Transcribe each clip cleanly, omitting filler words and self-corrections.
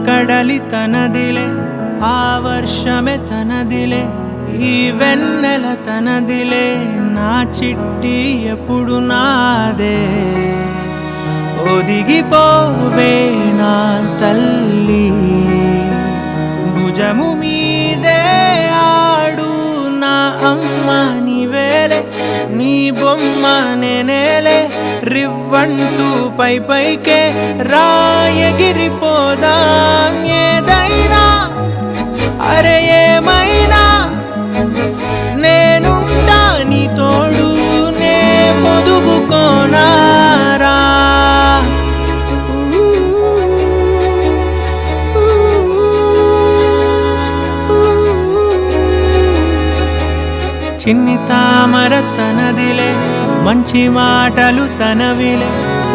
కడలి తనదిలే ఆ వర్షమే తనదిలే ఈ వెన్నెల తనదిలే నా చిట్టి ఎప్పుడు నాదే ఒదిగిపోవే నా తల్లి భుజము మీదే ఆడు నా అమ్మ నీవేలే నీ బొమ్మ నేనేలే రివ్వంటూ పైకే రాయగిరిపోదాం ఏదైనా అరే ఏమైనా నేనుంటా నీ తోడు నే పొదుగుకోనారా చిన్ని తామర తనదిలే మంచి మాటలు తనవిలే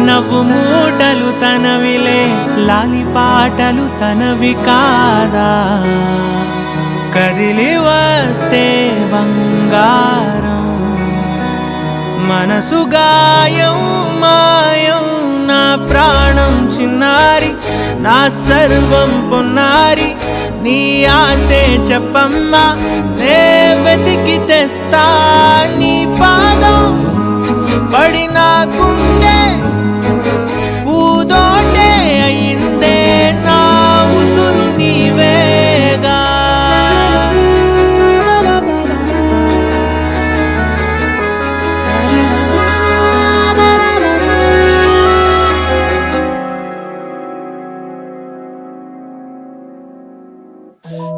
నవ్వు మూటలు తనవిలే లాలి పాటలు తనవి కాదా కదిలి వస్తే బంగారం మనసు గాయం మాయం నా ప్రాణం చిన్నారి నా సర్వం పొన్నారి నీ ఆశే చెప్పమ్మా నే వెతికి తెస్తా నీ పాదం పడిన గుండె పూదోటే అయిందే నా ఉసురు నీవేగా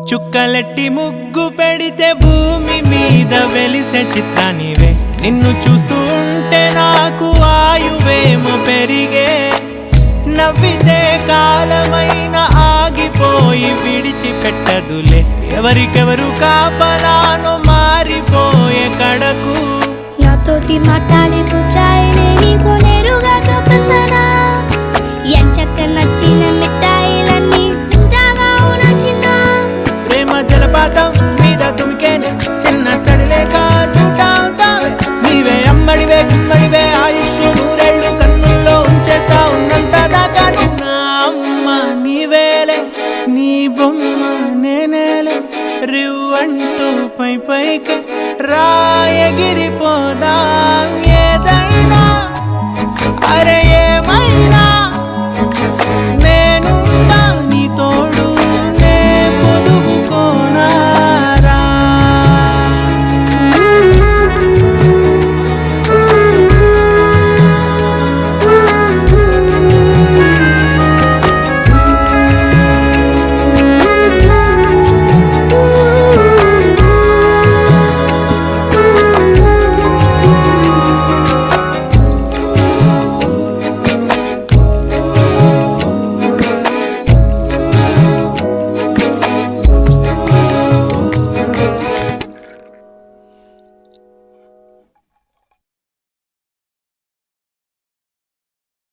చుక్కలెట్టి ముగ్గు పెడితే భూమి మీద వెలిసే చిత్రానివే నిన్ను చూస్తూ ఉంటే నాకు ఆయువేమో పెరిగే నవ్వితే కాలమైన ఆగిపోయి విడిచిపెట్టదులే ఎవరికెవరు కాపలానో మారిపోయే కడకు నాతోటి మాట్లాడే పుచ్చాయినే నీకు నేరుగా చూపించనా ఎంచక్క నచ్చిన మిఠాయిలన్నీ తింటాగా నచ్చిన ప్రేమ జలపాతం మీద తుమికేనే చిన్న సడిలేక చూటావుతావే నీవే అమ్మడివే గుమ్మడివే ఆయుష్ నూరేళ్ళు కన్నుల్లో ఉంచేస్తా ఉన్నంత దాకా నా అమ్మ నీవేలే నీ బొమ్మ నేనేలే రివ్వంటూ పైకే రాయగిరిపోదాం